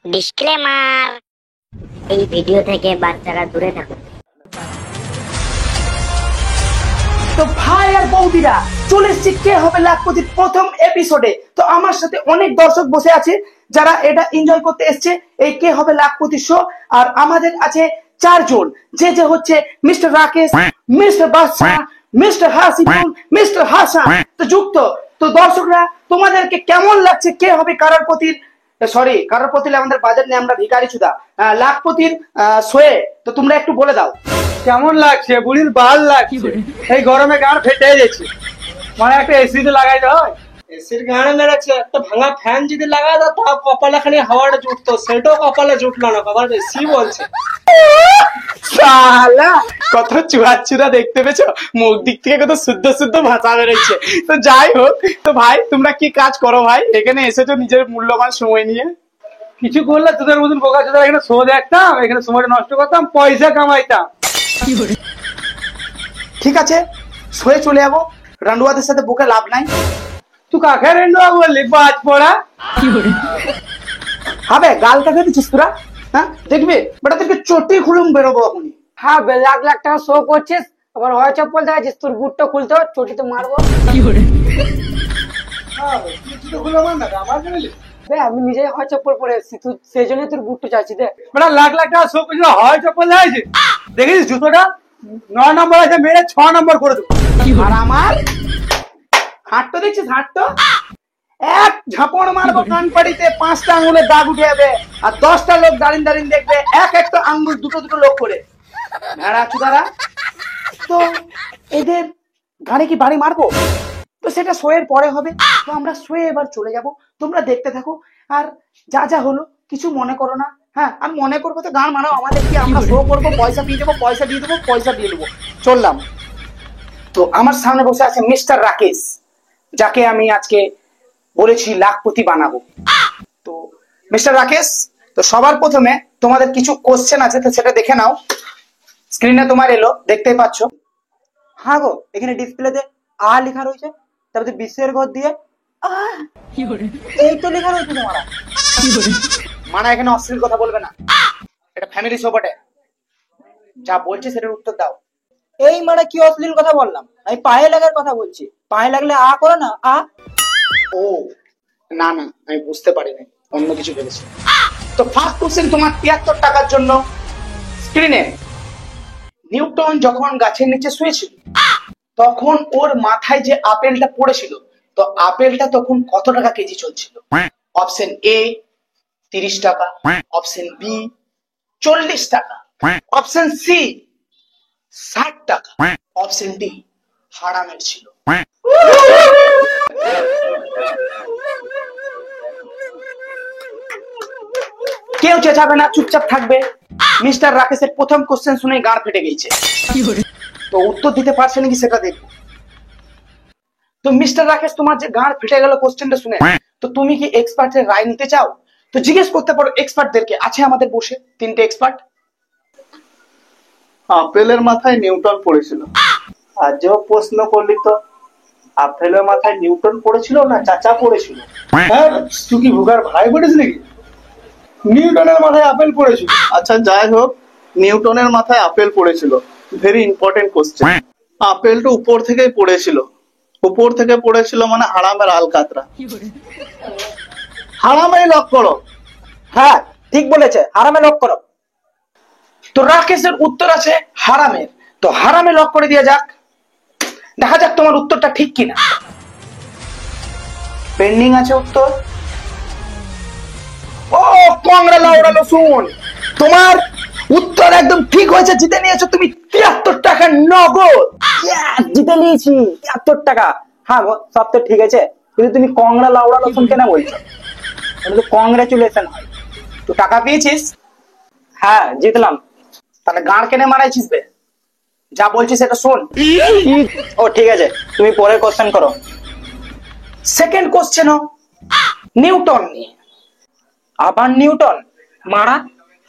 Disclaimer, এই video থেকে বাচ্চারা দূরে থাকুন। তো ভাই আর বৌদিরা চলে এসেছি কে হবে লাখপতির প্রথম এপিসোডে। তো আমার সাথে অনেক দর্শক বসে আছে যারা এটা এনজয় করতে এসছে এই কে হবে লাখপতি শো। আর আমাদের আছে চারজন, যে হচ্ছে মিস্টার রাকেশ, মিস্টার বাদশা, মিস্টার হাসিবুল, মিস্টার হাসান। তো যুক্ত তো দর্শকরা তোমাদেরকে কেমন লাগছে কে হবে কারোরপতির কারোরপতি আমাদের বাজেট নেই, আমরা ভিখারি চুদা লাখপতির শোয়ে। তো তোমরা একটু বলে দাও কেমন লাগছে? বুড়ির বাল লাগছে, এই গরমে গান ফেটে যাচ্ছে। মানে একটা এসি তো লাগাই হয়, এসির গানে মেরেছে। একটা ভাঙা ফ্যান যদি লাগাই দাও তা কপালে খালি হাওয়াটা জুটতো, সেটাও কপালে জুটলো না, কপাল এসি বলছে। শালা কত চুয়াচুরা দেখতে পেছো, মুখ দিক থেকে কত শুদ্ধ শুদ্ধ ভাষা বেরোচ্ছে। তো যাই হোক, তো ভাই তোমরা কি কাজ করো ভাই? এখানে এসেছো নিজের মূল্যবান সময় নিয়ে। কিছু করলে তোদের মতন বোকা চোদা এখানে শো দেখতাম, এখানে সময়টা নষ্ট করতাম, পয়সা কামাইতাম। ঠিক আছে, শোয়ে চলে যাবো, রান্ডুয়াদের সাথে বকে লাভ নাই। তুই কাকে রেন্ডুয়া বললি? বাজ পড়া হবে গাল কাকে দিচ্ছিস তোরা? হ্যাঁ দেখবে বেটা তোকে চটি খুলুম বেরোবো এখনই। হ্যাঁ, লাখ লাখ টাকা শো করছিস, আবার হয় চপ্পল দেখাচ্ছিস, তোর বুটটা খুলতে চটি তো মারবো। আমি নিজেই হয় চপ্পল পরে এসেছি, তুই সেই জন্য তোর বুটটা চাইছি। দেখ মানে লাখ লাখ টাকা শো করছিল, হয় চপ্পল দেখাইছে। দেখিস জুতোটা 9 নম্বর আছে, মেরে 6 নম্বর করে দেবো। আর আমার হাঁটতো দেখছিস, হাঁটতো এক ঝাপড় মারবো কানপাড়িতে, 5টা আঙুলের দাগ উঠে যাবে, আর 10টা লোক দাঁড়িয়ে দাঁড়িয়ে দেখবে এক একটা আঙ্গুল দুটো দুটো লোক করে। ভেড়া চুদারা, তো এদের গাড়ি কি বাড়ি মারবো? তো সেটা শোয়ের পরে হবে। তো আমরা শোয়ে এবার চলে যাব, তোমরা দেখতে থাকো। আর যা যা হলো কিছু মনে করো না। হ্যাঁ, আমি মনে করবো তো গান মানাও আমাদের কি, আমরা শো করবো, পয়সা দিয়ে দেবো, পয়সা দিয়ে দেবো, পয়সা দিয়ে দেবো। চললাম। তো আমার সামনে বসে আছে মিস্টার রাকেশ, যাকে আমি আজকে বলেছি লাখপতি বানাবো। তো মিস্টার রাকেশ, তো সবার প্রথমে তোমাদের কিছু কোশ্চেন আছে, তো সেটা দেখে নাও। স্ক্রিনে তোমার এলো, দেখতেই পাচ্ছ। হ্যাঁ গো, এখানে ডিসপ্লেতে লেখা রয়েছে, তারপরে বিশ্বের ঘর দিয়ে এই তো লেখা রয়েছে। তোমারা মানা এখানে অশ্লীল কথা বলবে না, এটা ফ্যামিলি শো বটে। যা বলছে সেটার উত্তর দাও। এই মানে কি অশ্লীল কথা বললাম? আমি পায়ে লাগার কথা বলছি, পায়ে লাগলে করো না। ও না না, আমি বুঝতে পারিনি, অন্য কিছু ভেবেছি। তো ফার্স্ট কোশ্চেন তোমার 73 টাকার জন্য। স্ক্রিনে নিউটন যখন গাছের নিচে শুয়েছিল তখন ওর মাথায় যে আপেলটা পড়েছিল, তো আপেলটা তখন কত টাকা কেজি চলছিল? অপশন এ 30 টাকা, অপশন বি 40 টাকা, অপশন সি 60 টাকা, অপশন ডি হারামের ছিল। কেউ চেঁচাবে না, চুপচাপ থাকবে। মিস্টার রাকেশের প্রথম কোশ্চেন শুনে গাড় ফেটে গেছে। তো উত্তর দিতে পারছে নাকি সেটা দেখবো। তো মিস্টার রাকেশ, তোমার যে গাড় ফেটে গেল কোশ্চেনটা শুনে, তো তুমি কি এক্সপার্টের রায় নিতে চাও? তো জিজ্ঞেস করতে পারো এক্সপার্টদেরকে, আছে আমাদের বসে 3টে এক্সপার্ট। আপেলের মাথায় নিউটন পড়েছিল। আর যে প্রশ্ন করলি, তো আপেলের মাথায় নিউটন পড়েছিল না চাচা পড়েছিল? হ্যাঁ, তুই কি ভুগার ভাই পড়েছিস নাকি? নিউটনের মাথায় আপেল পড়েছিল। আচ্ছা যাই হোক, নিউটনের মাথায় আপেল পড়েছিল। Very important question. আপেলটা উপর থেকেই পড়েছিল, উপর থেকে পড়েছিল মানে হারামের আলকাতরা। হারামে লক করো। হ্যাঁ ঠিক বলেছে, আরামে লক করো। তো রাকেশের উত্তর আছে হারামের। তো হারামে লক করে দিয়ে যাক, দেখা যাক তোমার উত্তরটা ঠিক কিনা। পেন্ডিং আছে উত্তর। ও কংগ্রা লাউড়ালো, শুন, তোমার উত্তর একদম ঠিক হয়েছে, জিতে নিয়েছো তুমি 73 টাকা নগদ। জিতে নিয়েছি 73 টাকা। হ্যাঁ সব তো ঠিক আছে, কিন্তু তুমি কংগ্রা লাউড়া লসুন কেন বলছো? কংগ্রাচুলেশন হয়। তো টাকা পেয়েছিস? হ্যাঁ জিতলাম। তাহলে গাঁড় কেনে মারাইছিস বে? যা বলছিস সেটা শোন। ও ঠিক আছে, তুমি পরের কোশ্চেন করো। সেকেন্ড কোশ্চেন নিউটন নিয়ে। আবার নিউটন? মারা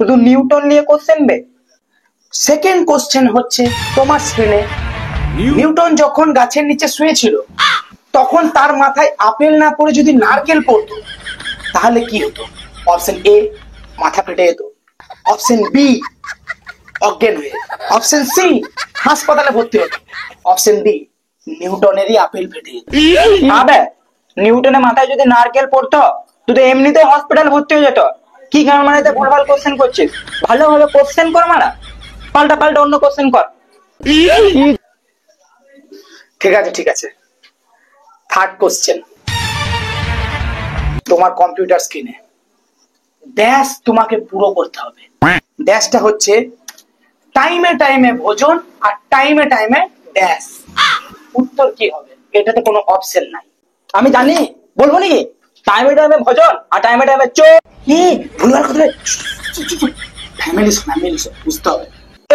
শুধু নিউটন নিয়ে কোশ্চেন বে? সেকেন্ড কোশ্চেন হচ্ছে তোমার স্ক্রিনে, নিউটন যখন গাছের নিচে শুয়েছিল তখন তার মাথায় আপেল না পড়ে যদি নারকেল পড়তো তাহলে কি হতো? অপশন এ মাথা ফেটে যেত। অপশন বি, অজ্ঞান হয়ে। অপশন সি, হাসপাতালে ভর্তি হতো। অপশন ডি, নিউটনেরই আপেল ফেটে যেত। আবে নিউটনের মাথায় যদি নারকেল পড়তো তুই তো এমনিতে হসপিটাল ভর্তি হয়ে যেত। কি গান মারাতে ভুলভাল কোশ্চেন করছিস? ভালো ভালো কোশ্চেন কর মারা, পাল্টা পাল্টা অন্য কোশ্চেন কর। ঠিক আছে ঠিক আছে, থার্ড কোশ্চেন। তোমার কম্পিউটার স্ক্রিনে ড্যাশ তোমাকে পুরো করতে হবে। ড্যাশটা হচ্ছে টাইমে টাইমে ভোজন আর টাইমে টাইমে ড্যাশ। উত্তর কি হবে? এটাতে কোনো অপশন নাই। আমি জানি, বলবো নাকি? টাইমে টাইমে ভজন আর টাইমে টাইমে চোখ। কি ভুলভাল কথা? ফ্যামিলি ফ্যামিলি বুঝতে হবে।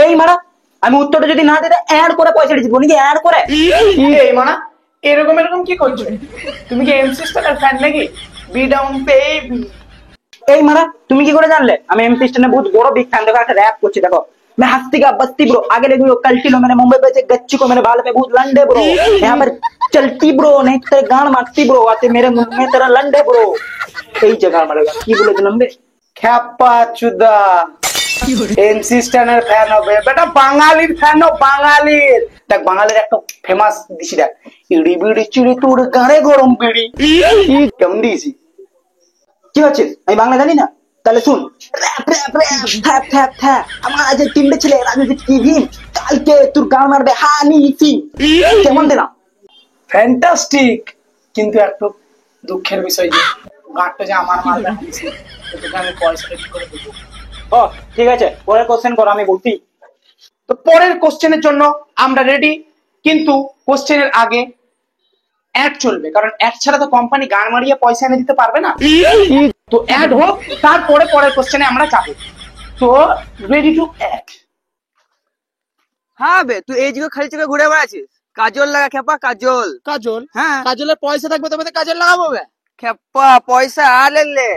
এই মারা, আমি উত্তরটা যদি না দিতে অ্যাড করে পয়সা দিচ্ছি নাকি? অ্যাড করে এই মানা, এরকম এরকম কি করছো? তুমি কি এমসি স্টারের ফ্যান নাকি? Be down baby. এই মারা, তুমি কি করে জানলে আমি এমসি স্ট্যান্ডে বহুত বড় বিগ ফ্যান? দেখো একটা র‍্যাপ করছি, দেখো। मैं हस्ती का बस्ती ब्रो, आगे देखो कल्टी लो, मैंने मुंबई पे से गच्ची को मेरे बाल पे बहुत लंडे ब्रो, यहाँ पर चलती ब्रो नहीं तेरे गान मारती ब्रो, आते मेरे मुंह में तेरा लंडे ब्रो। এই জায়গা মারেগা কি বলে দিলাম রে? খ্যাপা চুদা, এমসি স্টারের ফ্যান হবে বেটা, বাঙালির ফ্যান ও বাঙালির। দেখ বাঙালির একটা ফেমাস দিছি, দেখ ইড়ি বিড়ি চিড়ি তোর গাড়ে গরম বিড়ি। কেমন দিয়েছি? কি হচ্ছে? আমি বাংলা জানি না? তাহলে শুন, র‍্যাপ র‍্যাপ র‍্যাপ থ্যাপ থ্যাপ থ্যাপ, আমার আজ তিনটে ছেলে রাজনীতি টিভি, কালকে তোর গান মারবে হানি সিং। কেমন দিলাম? ফ্যান্টাস্টিক, কিন্তু একটু দুঃখের বিষয় যে গানটা যে আমার মারবে, তোকে আমি পয়সাটা কি করে দেবো? ও ঠিক আছে, পরের কোশ্চেন করো, আমি বলছি। তো পরের কোশ্চেনের জন্য আমরা রেডি, কিন্তু কোশ্চেনের আগে অ্যাড চলবে, কারণ অ্যাড ছাড়া তো কোম্পানি গান মারিয়ে পয়সা এনে দিতে পারবে না। তো অ্যাড হোক, তারপরে পরের কোশ্চেনে আমরা যাবো। তো রেডি টু অ্যাড। হ্যাঁ বে, তুই এই যুগে খালি চোখে ঘুরে বেড়াচ্ছিস? কাজল লাগা খেপা, কাজল। কাজল? হ্যাঁ কাজলের পয়সা থাকবে তবে তো কাজল লাগাবো বে। খেপা পয়সা আলে ले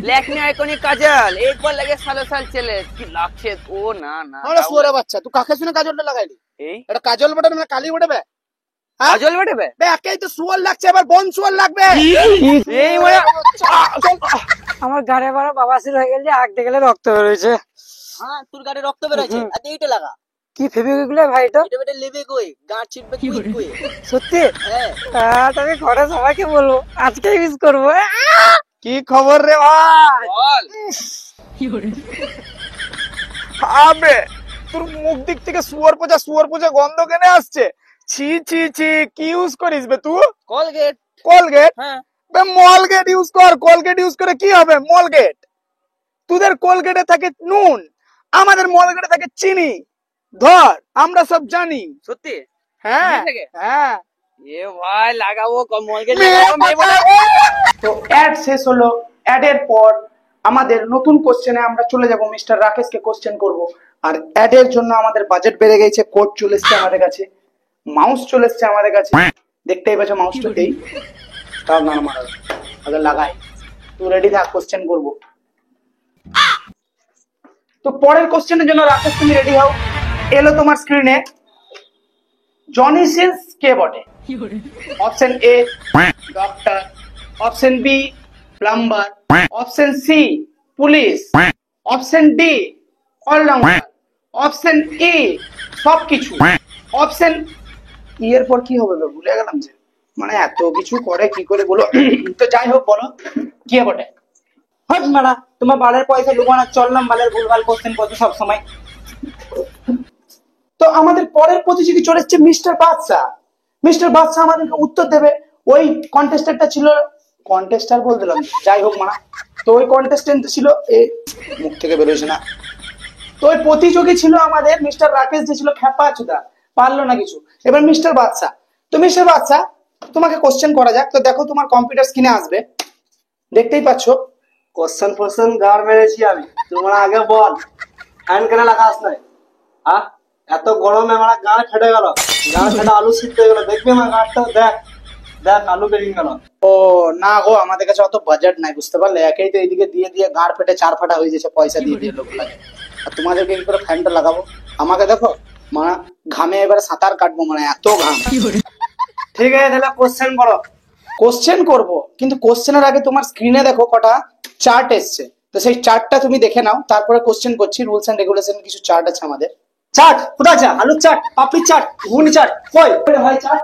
लेकने आइकॉनिक काजल एक बार लगे सालों साल चले কি লাগছে? ও না না আমরা সুয়ারে বাচ্চা, তুই কাকে শুনে কাজলটা লাগাইলি? এই এটা কাজল বটে না কালি বটে বে? হ্যাঁ? কাজল বেটে বে বে একেই তো সুয়ার লাগছে, এবার বন সুয়ার লাগবে। এই আমার গাড়ে বাড়া বাবাসির হয়ে গেল যে আগ দেখলে রক্ত বের হয়েছে। হ্যাঁ তোর গাড়ি রক্ত বেরোচ্ছে, আর এইটা লাগা। কি ফেবিকুইক গুলো ভাই? এটা এটা বেটে লেবে কই, গাঁট ছিটবে কুই কুই। সত্যি? হ্যাঁ আমি ঘরে সবাইকে বলবো, আজকেই মিস করবো। কি খবর রে ভাই? বল। আবে তোর মুখ দিক থেকে সুয়ার পচা গন্ধ কেনে আসছে? ছি ছি ছি, কি ইউজ করিস বে তুই? কলগেট। কোলগেট? হ্যাঁ বে মলগেট ইউজ কর। কোলগেট ইউজ করে কি হবে? মলগেট, তোদের কোলগেটে থাকে নুন, আমাদের মলগেটে থাকে চিনি। ধর আমরা সব জানি। সত্যি? হ্যাঁ চিনি থাকে? হ্যাঁ। এ ভাই লাগাবো মলগেট মেয়ে লাগাবো, মেয়ে কথা। বলে। তো অ্যাড শেষ হলো। অ্যাডের পর আমাদের নতুন কোশ্চেনে আমরা চলে যাব। মিস্টার রাকেশকে কোশ্চেন করব। আর অ্যাডের জন্য আমাদের বাজেট বেড়ে গেছে, কোড চলে এসছে আমাদের কাছে, মাউস চলে এসছে আমাদের কাছে। দেখতেই পাচ্ছ মাউসটা, এই তাও না মারা আগে লাগাই। তুই রেডি থাক, কোশ্চেন করব। তো পরের কোশ্চেনের জন্য রাকেশ তুমি রেডি হও। এলো তোমার স্ক্রিনে, জনি সিন্স কে বটে? Option A doctor, option B plumber, option C police, option D allrounder, option E সবকিছু, অপশন ই এর পর কি হবে ভুলে গেলাম যে, মানে এত কিছু করে কি করে বলো। তো যাই হোক বলো কি বটে? হট মারা, তোমার বালের পয়সা লুকানো চললাম, বালের ভুলভাল কোশ্চেন করছো সব সময়। তো আমাদের পরের প্রতিযোগী চলে এসছে মিস্টার বাদশা। মিস্টার বাদশা আমাদেরকে উত্তর দেবে। ওই কন্টেস্টেন্টটা ছিল, কন্টেস্টার বল দিলাম, যাই হোক মানা। তো ওই কন্টেস্টেন্ট ছিল, এ মুখ থেকে বেরোছে না। তো ওই প্রতিযোগী ছিল আমাদের মিস্টার রাকেশ, যে ছিল খ্যাপা চুদা, পারলো না কিছু। এবার মিস্টার বাদশা, তো মিস্টার বাদশা তোমাকে কোশ্চেন করা যাক। তো দেখো তোমার কম্পিউটার স্ক্রিনে আসবে, দেখতেই পাচ্ছ। কোশ্চেন গাড় মেরেছি আমি, তোমরা আগে বল ফ্যান কেন লাগাস নাই? হ্যাঁ এত গরমে আমার গাড় ফেটে গেল, গাড় ফেটে আলু সিদ্ধ হয়ে গেল। দেখবি আমার গাড়টা, দেখ দেখ আলু বেরিয়ে গেল। ও না গো, আমাদের কাছে অত বাজেট নাই, বুঝতে পারলে। একেই তো এইদিকে দিয়ে দিয়ে গাড় ফেটে চার ফাটা হয়ে যাচ্ছে পয়সা দিয়ে দিয়ে লোক লাগে। আর তোমাদেরকে কি করে ফ্যানটা লাগাবো? আমাকে দেখো মানে ঘামে এবারে সাঁতার কাটবো, মানে এত ঘাম। ঠিক আছে তাহলে কোশ্চেন করো। কোশ্চেন করব, কিন্তু কোশ্চেনের আগে তোমার স্ক্রিনে দেখো কটা চার্ট এসছে। তো সেই চার্টটা তুমি দেখে নাও, তারপরে কোশ্চেন করছি। রুলস এন্ড রেগুলেশন কিছু চার্ট আছে আমাদের। চাট কোথায় আছে? আলুর চাট, পাপড়ির চাট, ঘুগনি চাট, কই হয় চাট?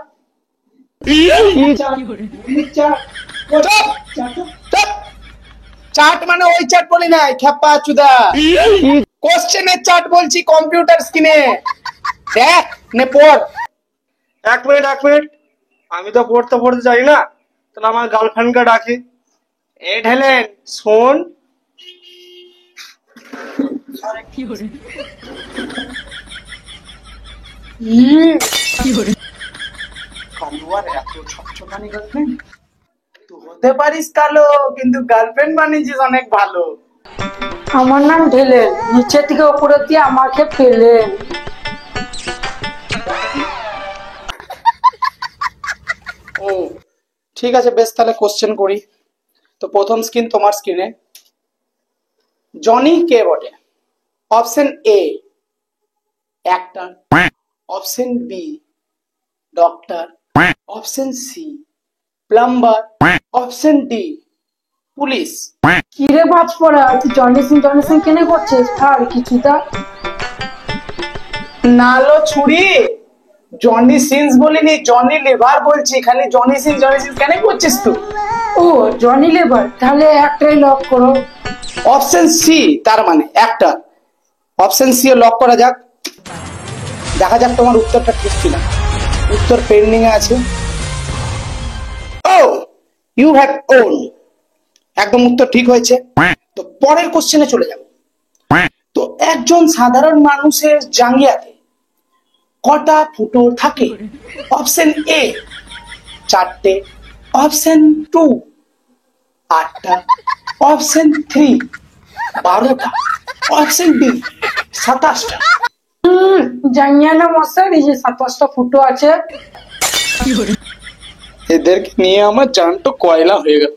চার্ট মানে ওই চার্ট বলি নাই, খেপা চুদা। কোশ্চেনের চার্ট বলছি, কম্পিউটার স্ক্রিনে দেখ নে পড়। এক মিনিট, আমি তো পড়তে জানি না, তাহলে আমার গার্লফ্রেন্ডকে ডাকি। এ ঢেলেন শোন, কালো আর এত ছকছকানি গার্লফ্রেন্ড। তুই হতে পারিস কালো, কিন্তু গার্লফ্রেন্ড বানিয়েছিস অনেক ভালো। আমার নাম ঢেলেন, নিচে থেকে উপরে দিয়ে আমাকে পেলেন। ও ঠিক আছে, বেশ তাহলে কোশ্চেন করি। তো প্রথম স্ক্রিন তোমার স্ক্রিনে। জনি কে বটে? Option A actor, option B doctor, option C plumber, option D police. কিরে বাজ পড়া, তুই জনি সিং কেনে করছিস? আর কিছুটা নালো ছুরি, জনি সিনস বলিনি, জনি লিভার বলছি। খালি জনি সিন কেন করছিস তুই? ও জনি লেবার, তাহলে একটাই লক করো। অপশন সি, তার মানে অ্যাক্টর। অপশন সি লক করা যাক, দেখা যাক তোমার উত্তরটা ঠিক কিনা। উত্তর পেন্ডিং এ আছে। ও ইউ হ্যাভ ওন, একদম উত্তর ঠিক হয়েছে। তো পরের কোশ্চেনে চলে যাব। তো একজন সাধারণ মানুষের জাঙ্গিয়াতে কটা ফুটো থাকে? অপশন এ 4টে, অপশন 2 8টা, অপশন 3 12টা, অপশন ডি 27টা। জানিয়া না মশাই, এই যে 27টা ফুটো আছে। এদেরকে নিয়ে আমার জান তো কয়লা হয়ে গেল।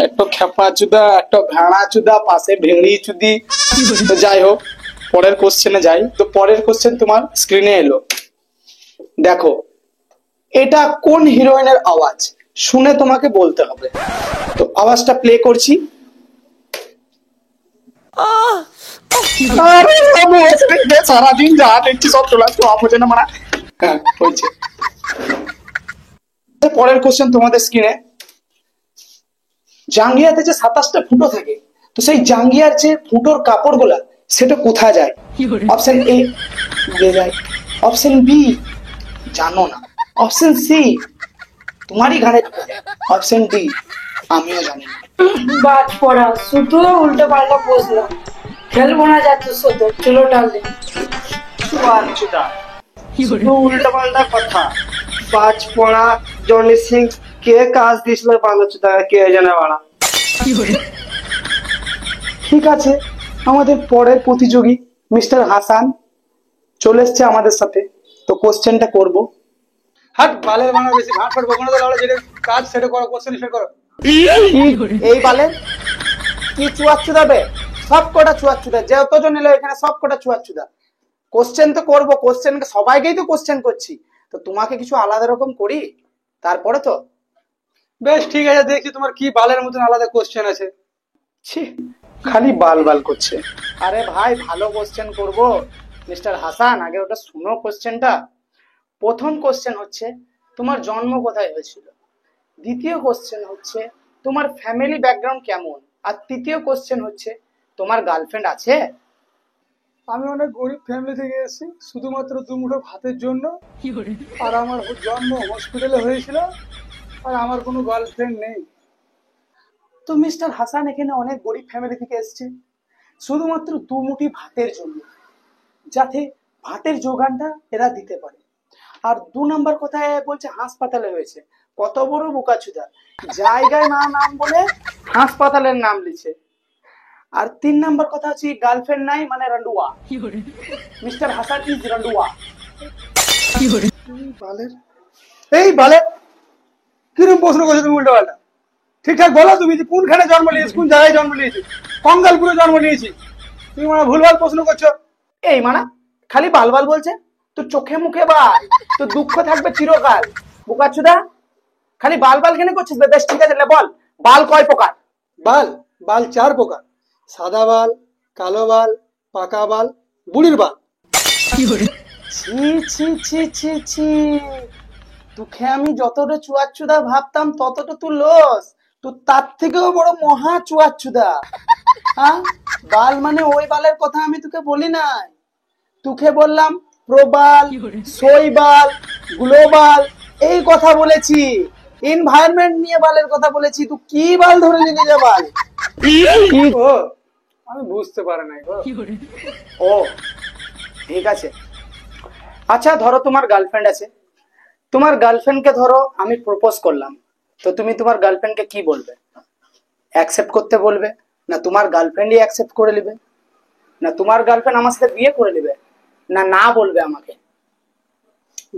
একটা খেপা চুদা, একটা ভেড়া চুদা, পাশে ভেড়ি চুদি। তো যাই হোক, পরের কোশ্চেনে যাই। তো পরের কোশ্চেন তোমার স্ক্রিনে এলো, দেখো এটা কোন হিরোইনের আওয়াজ? শুনে তোমাকে বলতে হবে। তো আওয়াজটা প্লে করছি। সারাদিন যা দেখছি সব চলে আসতো, অফ হচ্ছে না মারা। হ্যাঁ হয়েছে। পরের কোশ্চেন তোমাদের স্ক্রিনে। জাঙ্গিয়াতে যে 27টা ফুটো থাকে, তো সেই জাঙ্গিয়ার যে ফুটোর কাপড় গুলা সেটা কোথায় যায়? অপশন এ উড়ে যায়, অপশন বি জানো না, অপশন সি তোমারই ঘাড়ে ঢুকে যায়, অপশন ডি আমিও জানি না। বাজ পড়া, শুধু উল্টো পাল্টা বসলাম, খেলবো না যাচ্ছে শুধু। চলো ডার্লিং। শুধু উল্টা পাল্টা কথা। বাজ পড়া, জনি সিং কে কাজ দিছিল পাল্টা কে জানে বাড়া। ঠিক আছে, আমাদের পরের প্রতিযোগী মিস্টার হাসান চলে এসছে আমাদের সাথে। তো কোশ্চেনটা করব। হাট বালের বানা বেশি ঘাট ফাট বকনা দাও, যেটা কাজ সেটা করো, কোশ্চেন সেটা করো। এই বালে কি চুয়াচ্ছুদাবে? সব কটা চুয়াচ্ছুদা, যতজন এলো এখানে সব কটা চুয়াচ্ছুদা। কোশ্চেন তো করবো, কোশ্চেন সবাইকেই তো কোশ্চেন করছি, তো তোমাকে কিছু আলাদা রকম করি তারপরে তো। বেশ ঠিক আছে, দেখি তোমার কি বালের মতন আলাদা কোশ্চেন আছে। ছি, খালি বাল বাল করছে। আরে ভাই ভালো কোশ্চেন করব মিস্টার হাসান, আগে ওটা শুনো কোশ্চেনটা। প্রথম কোশ্চেন হচ্ছে তোমার জন্ম কোথায় হয়েছিল। দ্বিতীয় কোশ্চেন হচ্ছে তোমার ফ্যামিলি ব্যাকগ্রাউন্ড কেমন। আর তৃতীয় কোশ্চেন হচ্ছে তোমার গার্লফ্রেন্ড আছে। আমি অনেক গরিব ফ্যামিলি থেকে এসেছি, শুধুমাত্র দুমুঠো ভাতের জন্য। আর আমার জন্ম হসপিটালে হয়েছিল, আর আমার কোনো গার্লফ্রেন্ড নেই। তো মিস্টার হাসান এখানে অনেক গরিব ফ্যামিলি থেকে এসছে শুধুমাত্র দুমুঠি ভাতের জন্য, যাতে ভাতের যোগানটা এরা দিতে পারে। আর 2 নম্বর কথায় বলছে হাসপাতালে হয়েছে। কত বড় বোকাচুদা, জায়গায় না নাম বলে হাসপাতালের নাম লিখছে। আর 3 নম্বর কথা হচ্ছে গার্লফ্রেন্ড নাই, মানে রন্ডুয়া। মিস্টার হাসান ইজ রন্ডুয়া। এই বালে কিরকম প্রশ্ন করছো তুমি উল্টো পাল্টা? ঠিকঠাক বলো তুমি যে কোনখানে জন্ম নিয়েছি, কোন জায়গায় জন্ম নিয়েছি। কঙ্গালপুরে জন্ম নিয়েছি, তুমি মানে ভুলভাল প্রশ্ন করছো। এই মানা খালি বালবাল বলছে, তো চোখে মুখে বাল, তো দুঃখ থাকবে চিরকাল। বোকাচুদা খালি বাল বাল কেন করছিস? বেশ ঠিক আছে, বল বাল কয় প্রকার? বাল বাল 4 প্রকার। সাদা বাল, কালো বাল, পাকা বাল, বুড়ির বাল। ছি ছি ছি ছি ছি, তোকে আমি যতটা চুয়াচ্ছুদা ভাবতাম ততটা তুই লস, তুই তার থেকেও বড় মহা চুয়াচ্ছুদা। হ্যাঁ, বাল মানে ওই বালের কথা আমি তোকে বলি নাই, তোকে বললাম প্রবাল, শৈবাল, গ্লোবাল, এই কথা বলেছি, এনভায়রনমেন্ট নিয়ে বালের কথা বলেছি। তুই কি বাল ধরে নিয়ে যা বাল? ও আমি বুঝতে পারি নাই গো। ও ঠিক আছে, আচ্ছা ধরো তোমার গার্লফ্রেন্ড আছে, তোমার গার্লফ্রেন্ডকে ধরো আমি প্রপোজ করলাম, তো তুমি তোমার গার্লফ্রেন্ডকে কি বলবে? অ্যাকসেপ্ট করতে বলবে, না তোমার গার্লফ্রেন্ডই অ্যাকসেপ্ট করে নেবে, না তোমার গার্লফ্রেন্ড আমার সাথে বিয়ে করে নেবে, না না বলবে আমাকে?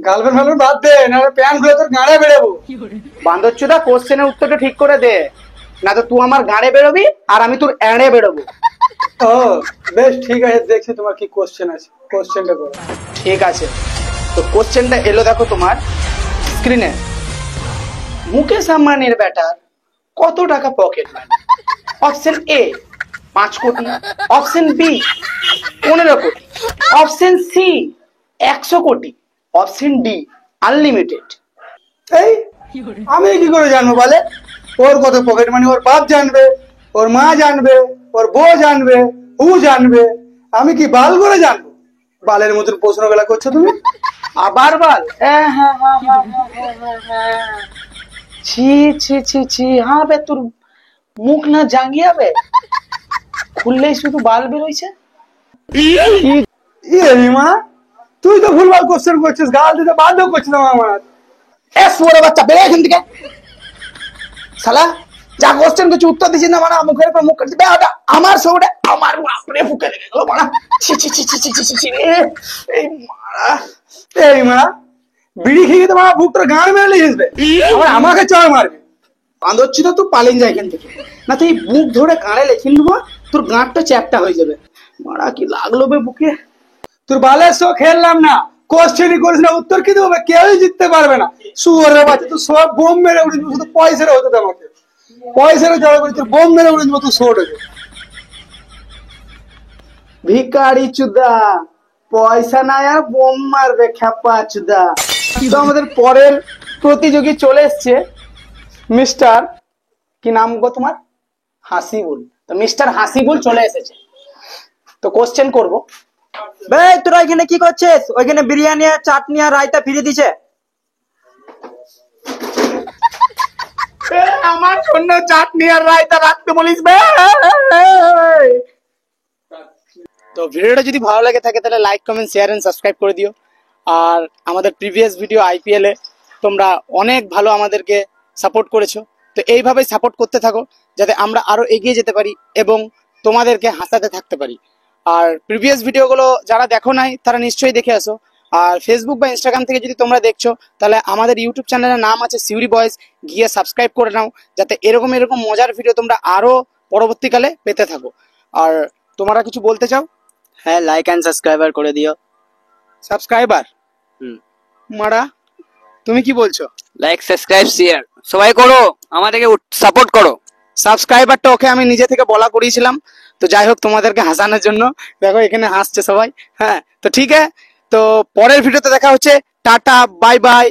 গার্লফ্রেন্ড ফার্লফ্রেন্ড বাদ দে, না প্যান খুলে তোর গাড়ে বেড়াবো। বান্দরচোদা, কোশ্চেনের উত্তরটা ঠিক করে দে, না তো তুই আমার গাড়ে বেরোবি আর আমি তোর এড়ে বেরোবো। ও বেশ ঠিক আছে, দেখছি তোমার কি কোশ্চেন আছে, কোশ্চেনটা করো। ঠিক আছে, তো কোশ্চেনটা এলো দেখো তোমার স্ক্রিনে। মুকেশ আম্বানির ব্যাটার কত টাকা পকেট মানি? অপশন এ 5 কোটি, অপশন বি 15 কোটি, অপশন সি 100 কোটি, অপশন ডি আনলিমিটেড। এই আমি কি করে জানবো বলে? ওর কত পকেট মানি ওর বাপ জানবে, ওর মা জানবে, ওর বউ জানবে, ও জানবে, আমি কি বাল করে জানবো? বালের মতন প্রশ্ন গুলা করছো তুমি। আবার বাল? ছি ছি ছি ছি, হ্যাঁ বে, তোর মুখ না জাঙ্গিয়া বে, খুললেই শুধু বাল বেরোইছে। ইয়ে রিমা, তুই তো ভুলভাল কোশ্চেন করছিস, গাল দিতে বাধ্য করছিলাম আমার। এ শুয়োরের বাচ্চা, বেরো এখান থেকে শালা। যা কোশ্চেন কিছু উত্তর দিছিস না মানে মুখের উপর মুখ কাটছিস, ওটা আমার শোটা আমার বাপরে ফুকে লেগে গেল মারা। ছি ছি ছি ছি ছি ছি ছি ছি, এই মারা। এই রিমা, বিড়ি খেয়ে তো আমার বুক তোর গান মেরে হিসবে, আবার আমাকে চড় মারবে। বাঁধচ্ছি তো তুই পালিয়ে যায় এখান থেকে, না তুই বুক ধরে গাঁড়ে লেখে নেবো, তোর গাঁটটা চ্যাপটা হয়ে যাবে। মারা কি লাগলো বে বুকে। তোর বালের শো খেললাম না, কোশ্চেনই করিস না, উত্তর কি দেবো? কেউই জিততে পারবে না। শুয়োরের বাচ্চা, তুই সব বোম মেরে উড়ে দিবি, শুধু পয়সারে হতে দে আমাকে, পয়সারে জড়ো করে তোর বোম মেরে উড়ে দিবো, তুই শোটাকে। ভিকারি চুদা, পয়সা নাই আর বোম মারবে খ্যাপা চুদা। তো আমাদের পরের প্রতিযোগী চলে এসছে, মিস্টার কি নাম গো তোমার? হাসিবুল। তো মিস্টার হাসিবুল চলে এসেছে, তো কোশ্চেন করব। ভাই তোরা এখানে কি করছিস? ওইখানে বিরিয়ানি আর চাটনি আর রায়তা ফিরে দিছে। আমার জন্য চাটনি আর রায়তা রাখতে বলিস বে। তো ভিডিওটা যদি ভালো লাগে থাকে তাহলে like, comment, share and subscribe করে দিও। আর আমাদের প্রিভিয়াস ভিডিও আইপিএল এ তোমরা অনেক ভালো আমাদেরকে সাপোর্ট করেছো, তো এইভাবেই সাপোর্ট করতে থাকো যাতে আমরা আরো এগিয়ে যেতে পারি এবং তোমাদেরকে হাসাতে থাকতে পারি। আর প্রিভিয়াস ভিডিওগুলো যারা দেখো নাই তারা নিশ্চয়ই দেখে আসো। আর ফেসবুক বা ইনস্টাগ্রাম থেকে যদি তোমরা দেখছো তাহলে আমাদের ইউটিউব চ্যানেলের নাম আছে সিউরি বয়েজ, গিয়ে সাবস্ক্রাইব করে নাও যাতে এরকম এরকম মজার ভিডিও তোমরা আরো পরবর্তীকালে পেতে থাকো। আর তোমরা কিছু বলতে চাও? হ্যাঁ, লাইক এন্ড সাবস্ক্রাইবার করে দিও। সাবস্ক্রাইবার মারা, তুমি কি বলছো? লাইক, সাবস্ক্রাইব, শেয়ার সবাই করো, আমাদেরকে সাপোর্ট করো। সাবস্ক্রাইবারটা ওকে আমি নিজে থেকে বলা করিয়েছিলাম, তো যাই হোক তোমাদেরকে হাসানোর জন্য দেখো এখানে হাসছে সবাই। হ্যাঁ, তো ঠিক আছে, তো পরের ভিডিওতে দেখা হচ্ছে। Tata, bye bye.